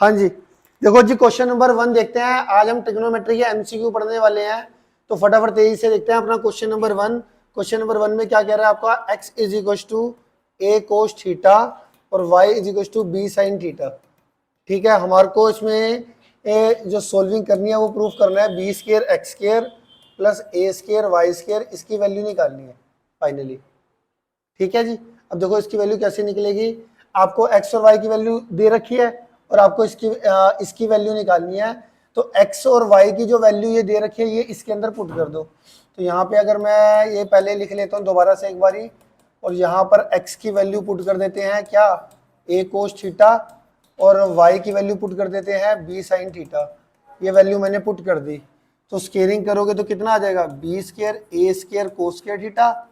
हाँ जी, देखो जी question number 1 देखते हैं। आज हम ट्रिग्नोमेट्री के एमसीक्यू पढ़ने वाले हैं, तो फटाफट तेजी से देखते हैं अपना क्वेश्चन नंबर 1। क्वेश्चन नंबर 1 में क्या कह रहा है आपका, x is equal to a cos theta और y is equal to b sine theta. ठीक है, हमारे को इसमें जो सोल्विंग करनी है वो प्रूफ करना है b square x square plus a square y square, इसकी वैल्यू निकालनी है फाइनली। ठीक है जी, अब देखो इसकी वैल्यू कैसे निकलेगी। आपको x और y की वैल्यू दे रखी है और आपको इसकी वैल्यू निकालनी है। तो x और y की जो वैल्यू ये दे रखी है ये इसके अंदर पुट कर दो। तो यहाँ पे अगर मैं ये पहले लिख लेता हूँ दोबारा से एक बारी, और यहाँ पर x की वैल्यू पुट कर देते हैं क्या, a कोस थीटा, और y की वैल्यू पुट कर देते हैं b साइन थीटा। ये वैल्यू मैंने पुट कर दी, तो स्केयरिंग करोगे तो कितना आ जाएगा, b square a square cos square theta,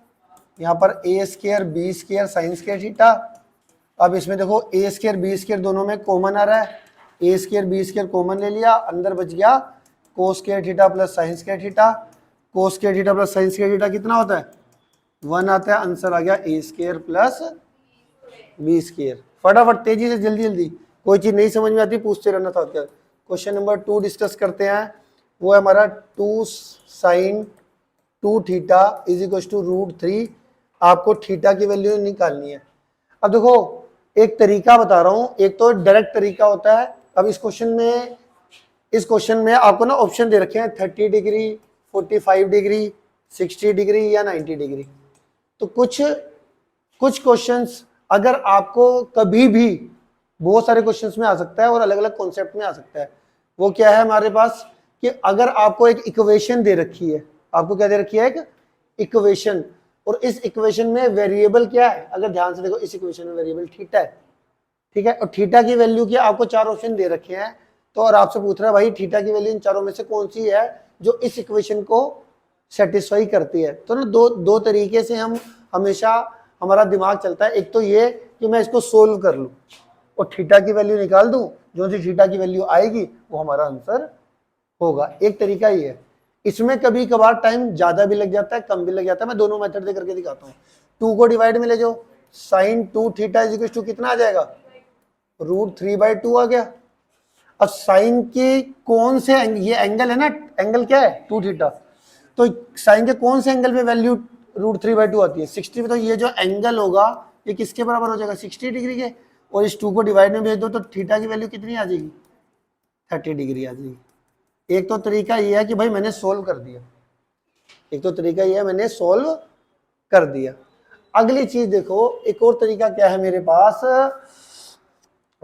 यहाँ पर a square b square sine square theta. अब इसमें देखो ए स्क्र बी स्क्र दोनों में कॉमन आ रहा है, ए स्क्र बी स्क्र कॉमन ले लिया, अंदर बच गया कोस square theta plus sign square theta. कोस square theta plus sign square theta कितना होता है, 1 आता है। आंसर आ गया ए स्क्र प्लस बी स्क्र। फटाफट तेजी से जल्दी जल्दी, कोई चीज नहीं समझ में आती पूछते रहना था। क्वेश्चन नंबर 2 डिस्कस करते हैं, वो है हमारा 2 sine 2 theta is equal to √3। आपको थीटा की वैल्यू निकालनी है। अब देखो एक तरीका बता रहा हूं, एक तो डायरेक्ट तरीका होता है। अब इस क्वेश्चन में आपको ना ऑप्शन दे रखे हैं 30 डिग्री, 45 डिग्री, 60 डिग्री या 90 डिग्री। तो कुछ क्वेश्चंस अगर आपको कभी भी, बहुत सारे क्वेश्चंस में आ सकता है और अलग अलग कॉन्सेप्ट में आ सकता है। वो क्या है हमारे पास कि अगर आपको एक इक्वेशन दे रखी है, आपको क्या दे रखी है, एक इक्वेशन, और इस इक्वेशन में वेरिएबल क्या है, अगर ध्यान से देखो इस इक्वेशन में वेरिएबल थीटा है। ठीक है, और थीटा की वैल्यू क्या, आपको 4 ऑप्शन दे रखे हैं। तो और आपसे पूछ रहा है भाई थीटा की वैल्यू इन चारों में से कौन सी है जो इस इक्वेशन को सेटिस्फाई करती है। तो ना दो तरीके से हम हमेशा हमारा दिमाग चलता है। एक तो ये कि मैं इसको सोल्व कर लूं और थीटा की वैल्यू निकाल दूं, जो सी थीटा की वैल्यू आएगी वो हमारा आंसर होगा। एक तरीका ये है। इसमें कभी कभार टाइम ज्यादा भी लग जाता है, कम भी लग जाता है। मैं दोनों मेथड दे करके दिखाता हूँ। 2 को डिवाइड में ले जाओ, sine 2 theta is equal to कितना आ जाएगा, √3/2 आ गया। अब साइन के कौन से ये एंगल है ना, एंगल क्या है 2 थीटा, तो साइन के कौन से एंगल पे वैल्यू √3/2 आती है, 60 पे। तो ये जो एंगल होगा ये किसके बराबर हो जाएगा, 60 डिग्री के। और इस 2 को डिवाइड में भेज दो तो थीटा की वैल्यू कितनी आ जाएगी, 30 डिग्री आ जाएगी। एक तो तरीका ये है कि भाई मैंने सोल्व कर दिया, एक तो तरीका ये है मैंने सोल्व कर दिया। अगली चीज देखो, एक और तरीका क्या है मेरे पास,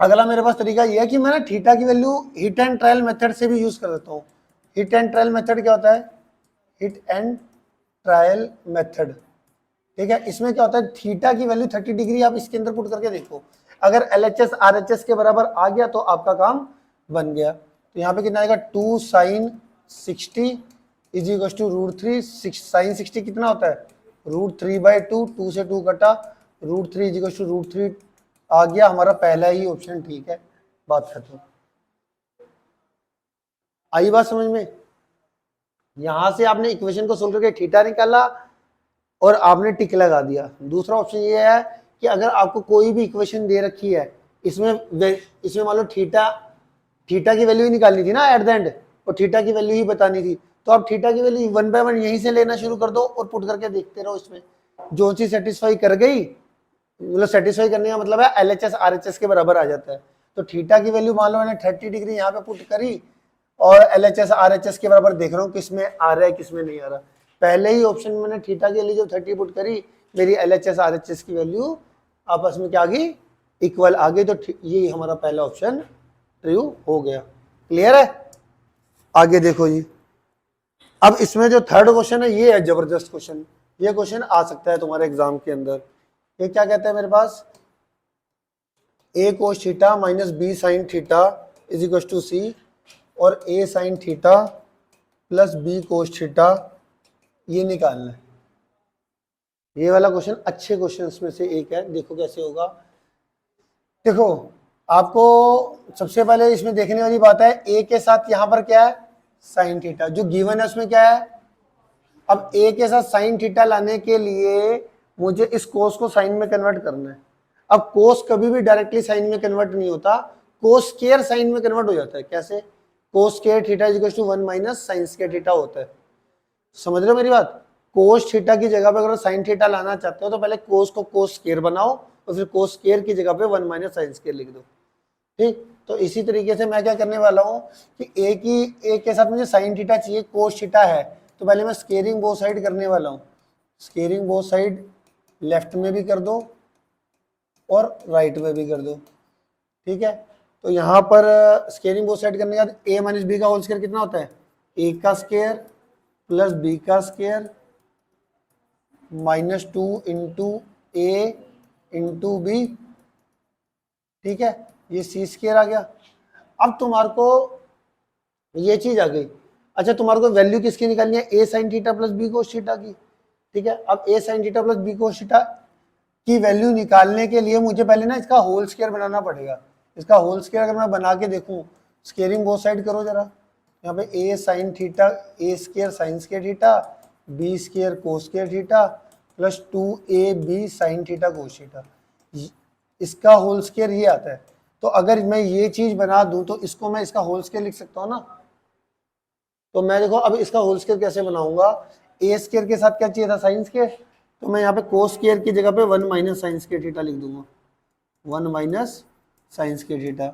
अगला मेरे पास तरीका ये है कि मैं ना थीटा की value hit and trial method से भी यूज कर देता हूँ। हिट एंड ट्रायल मेथड क्या होता है, हिट एंड ट्रायल मेथड। ठीक है, इसमें क्या होता है, थीटा की वैल्यू 30 डिग्री आप इसके अंदर पुट करके देखो, अगर LHS RHS के बराबर आ गया तो आपका काम बन गया। तो यहाँ पे कितना आएगा, 2 sine 60 is equal to √3। Sine 60 कितना होता है, √3/2, 2 से 2 कटा, √3 इज इक्वल टू √3 आ गया। हमारा पहला ही ऑप्शन ठीक है, बात खत्म। आई बात समझ में। यहां से आपने इक्वेशन को सोल्व करके थीटा निकाला और आपने टिक लगा दिया। दूसरा ऑप्शन ये है कि अगर आपको कोई भी इक्वेशन दे रखी है, इसमें मान लो थीटा की वैल्यू ही निकालनी थी ना एट द एंड, और थीटा की वैल्यू ही बतानी थी, तो आप थीटा की वैल्यू 1 बाय 1 यहीं से लेना शुरू कर दो और पुट करके देखते रहो। इसमें जो चीज सेटिस्फाई कर गई, मतलब सेटिस्फाई करने का मतलब है LHS RHS के बराबर आ जाता है। तो थीटा की वैल्यू मान लो मैंने 30 डिग्री यहाँ पे पुट करी और LHS RHS के बराबर देख रहा हूँ किसमें आ रहा है किसमें नहीं आ रहा। पहले ही ऑप्शन में मैंने थीटा के लिए जो 30 पुट करी, मेरी LHS RHS की वैल्यू आपस में क्या आ गई, इक्वल आ गई। तो ये हमारा पहला ऑप्शन ट्रू हो गया। क्लियर है, आगे देखो जी। अब इसमें जो थर्ड क्वेश्चन है ये है जबरदस्त क्वेश्चन, ये क्वेश्चन आ सकता है तुम्हारे एग्जाम के अंदर। ये क्या कहता है मेरे पास, a cos theta minus b sine theta is equal to c, और a sine theta plus b cos theta, ये निकालना है। ये वाला क्वेश्चन अच्छे क्वेश्चंस में से एक है। देखो कैसे होगा। देखो आपको सबसे पहले इसमें देखने वाली बात है, a के साथ यहाँ पर क्या है, साइन थीटा जो गिवन है उसमें क्या है। अब a के साथ साइन थीटा लाने के लिए मुझे इस कोस को साइन में कन्वर्ट करना है। अब कोस कभी भी डायरेक्टली साइन में कन्वर्ट नहीं होता, कोस स्क्वायर साइन में कन्वर्ट हो जाता है। कैसे? Cos square theta is equal to 1 minus sine square theta होता है। समझ रहे हो मेरी बात? कोस थीटा की जगह पे अगर साइन थीटा लाना चाहते हो तो पहले कोस को कोस स्क्वायर बनाओ और फिर कोस स्क्वायर की जगह पे 1 माइनस साइन स्क्वायर लिख दो। ठीक, तो इसी तरीके से मैं क्या करने वाला हूँ कि एक के साथ मुझे साइन थीटा चाहिए, कोस थीटा है, तो पहले मैं स्केयरिंग बोथ साइड करने वाला हूँ। स्केयरिंग बोथ साइड लेफ्ट में भी कर दो और राइट में भी कर दो। ठीक है, तो यहाँ पर स्केयरिंग बोथ साइड करने के बाद a माइनस बी का होल स्क्वायर कितना होता है? a का स्क्वायर प्लस b का स्क्वायर माइनस 2 इंटू ए इंटू बी। ठीक है, ये सी स्क्वायर आ गया। अब तुम्हारे को ये चीज आ गई। अच्छा, तुम्हारे को वैल्यू किसकी निकालनी है? A sine theta plus b cos theta की। ठीक है, अब a sine theta plus b cos theta की वैल्यू निकालने के लिए मुझे पहले ना इसका होल स्क्वायर बनाना पड़ेगा। इसका होल स्क्वायर अगर मैं बना के देखूं, स्क्वेयरिंग बोथ साइड करो जरा। यहाँ पे a sine theta, a square sine square theta, b square cos square theta plus 2ab sine theta cos theta, इसका होल स्क्वायर ये आता है। तो अगर मैं ये चीज बना दूं तो इसको मैं इसका होल स्क्वायर लिख सकता हूँ ना। तो मैं देखो अब इसका होल स्क्वायर कैसे बनाऊंगा? ए स्क्वायर के साथ क्या चाहिए था? Sine square. तो मैं यहाँ पे कोस स्क्वायर की जगह पे 1 माइनस साइन स्क्वायर थीटा लिख दूंगा, 1 माइनस साइन स्क्वायर थीटा।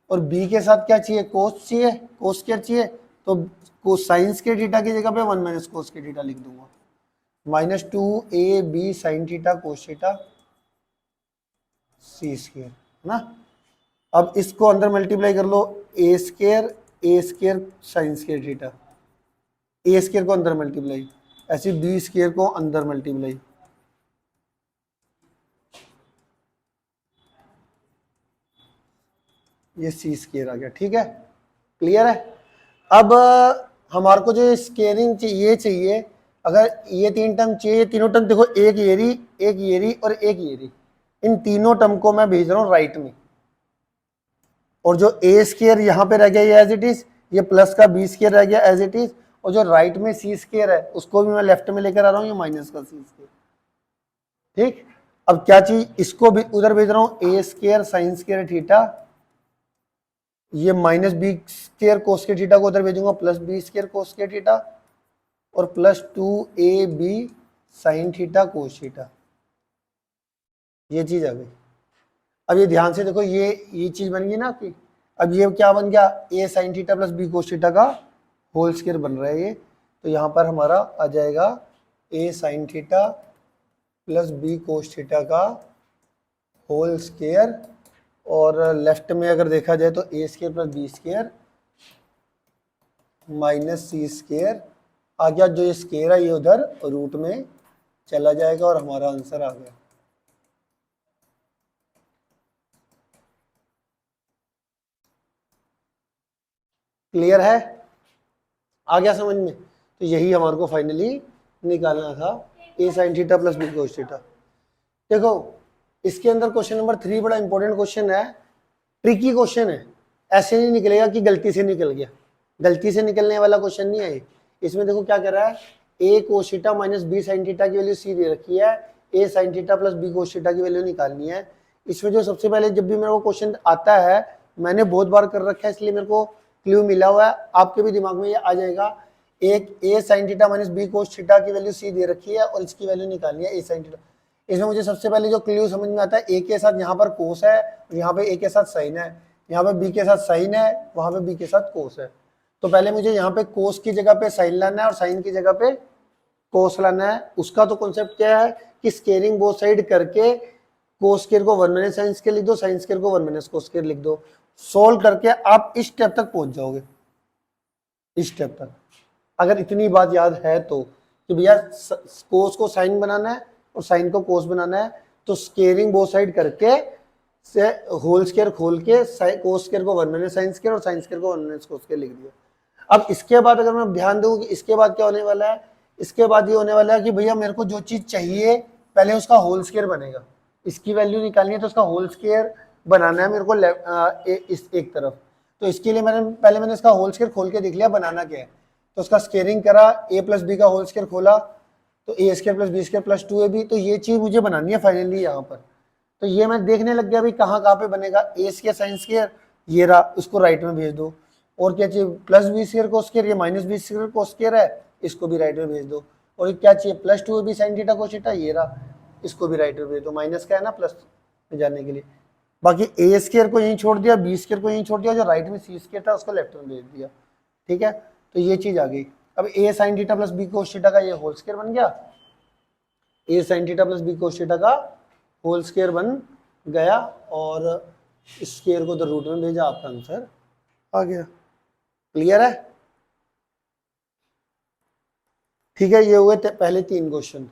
और बी के साथ क्या चाहिए? कोस चाहिए, कोस स्क्वायर चाहिए, तो कोस साइन स्क्वायर थीटा की जगह पे 1 माइनस कोस स्क्वायर थीटा लिख दूंगा, minus 2ab sine theta cos theta c square, है ना। अब इसको अंदर मल्टीप्लाई कर लो, a square sine square theta, a square को अंदर मल्टीप्लाई, ऐसे बी स्क्वायर को अंदर मल्टीप्लाई। ये सी स्क्वायर आ गया। ठीक है, क्लियर है। अब हमारे को जो स्केयरिंग चाहिए, अगर ये तीन टर्म चाहिए, तीनों टर्म देखो, एक येरी और एक येरी, इन तीनों टर्म को मैं भेज रहा हूँ राइट में। और जो ए स्क्वायर यहाँ पे रह गया ये एज इट इज, ये प्लस का बी स्क्वायर रह गया एज इट इज, और जो राइट में सी स्क्वायर है उसको भी मैं लेफ्ट में लेकर आ रहा हूँ, ये माइनस का सी स्क्वायर। ठीक, अब क्या चीज, इसको भी उधर भेज रहा हूँ, a square sine square theta, ये minus b square cos square theta को उधर भेजूंगा, plus b square cos square theta और plus 2ab sine theta cos theta. ये चीज आ गई। अब ये ध्यान से देखो, ये चीज बन गई ना आपकी। अब ये क्या बन गया? A sine theta plus b cos theta का होल स्क्वायर बन रहा है ये। तो यहाँ पर हमारा आ जाएगा a sine theta plus b cos theta का होल स्क्वायर, और लेफ्ट में अगर देखा जाए तो a square plus b square minus c square आ गया। जो ये स्क्वायर है ये उधर रूट में चला जाएगा और हमारा आंसर आ गया। क्लियर है? आ गया समझ में? तो यही हमारे को फाइनली निकालना था, a sine theta plus b cos theta. देखो इसके अंदर क्वेश्चन नंबर 3 बड़ा इंपॉर्टेंट क्वेश्चन है, ट्रिकी क्वेश्चन है। ऐसे नहीं निकलेगा कि गलती से निकल गया, गलती से निकलने वाला क्वेश्चन नहीं है। इसमें देखो क्या कर रहा है, a cos theta minus b sine theta की वैल्यू सी दे रखी है, a sine theta plus b cos theta की वैल्यू निकालनी है। इसमें जो सबसे पहले जब भी मेरे को क्वेश्चन आता है, मैंने बहुत बार कर रखा है इसलिए मेरे को क्लू मिला हुआ है, आपके भी दिमाग में ये आ जाएगा। एक a sine theta minus b cos theta की वैल्यू सी दे रखी है और इसकी वैल्यू निकालनी है ए साइन थीटा। इसमें मुझे सबसे पहले जो क्लू समझ में आता है, ए के साथ यहाँ पर कोस है, यहाँ पे ए के साथ साइन है, यहाँ पे बी के साथ साइन है, वहां पे बी के साथ कोस है। तो पहले मुझे यहाँ पे कोस की जगह पे साइन लाना है और साइन की जगह पे कोस लाना है। उसका तो कॉन्सेप्ट क्या है कि स्केयरिंग बोथ साइड करके कोस स्क्वायर को 1 माइनस साइन स्क्वायर लिख दो, साइन स्क्वायर को 1 माइनस कोस स्क्वायर लिख दो। सोल्व करके आप इस स्टेप तक पहुंच जाओगे, इस स्टेप तक। अगर इतनी बात याद है तो कि भैया कोस को साइन बनाना है और साइन को कोस बनाना है, तो स्केयरिंग बोथ साइड करके से होल स्क्वायर खोल के कोस स्क्वायर को 1 माइनस साइन स्क्वायर और साइन स्क्वायर को 1 माइनस कोस स्क्वायर लिख दिया। अब इसके बाद अगर मैं ध्यान दूं कि इसके बाद क्या होने वाला है, इसके बाद ये होने वाला है कि भैया मेरे को जो चीज चाहिए पहले उसका होल स्क्वायर बनेगा, इसकी वैल्यू निकालनी है तो उसका होल स्क्वायर बनाना है मेरे को इस एक तरफ। तो इसके लिए मैंने इसका होल स्क्वायर खोल के देख लिया बनाना क्या है। तो उसका स्केयरिंग करा, ए प्लस बी का होल स्क्वायर खोला तो a square plus b square plus 2ab। तो ये चीज मुझे बनानी है फाइनली यहाँ पर। तो ये मैं देखने लग गया भाई कहाँ पे बनेगा, ए स्क्वायर साइन स्क्वायर ये रहा, उसको राइट में भेज दो। और क्या चाहिए, plus b square cos square, ये minus b square cos square है, इसको भी राइट में भेज दो। और क्या चाहिए, plus 2ab sin theta cos theta, ये रहा, इसको भी राइट में भेज दो। माइनस का है ना प्लस में जाने के लिए। बाकी ए स्क्वायर को यहीं छोड़ दिया, बी स्क्वायर को यहीं छोड़ दिया, जो राइट में सी स्क्वायर था उसको लेफ्ट में भेज दिया। ठीक है, तो ये चीज आ गई। अब a sine theta plus b cos theta का ये होल स्क्वायर बन गया, a sine theta plus b cos theta का होल स्क्वायर बन गया, और इस स्क्वायर को उधर रूट में भेजा, आपका आंसर आ गया। क्लियर है? ठीक है, ये हुए पहले 3 क्वेश्चन।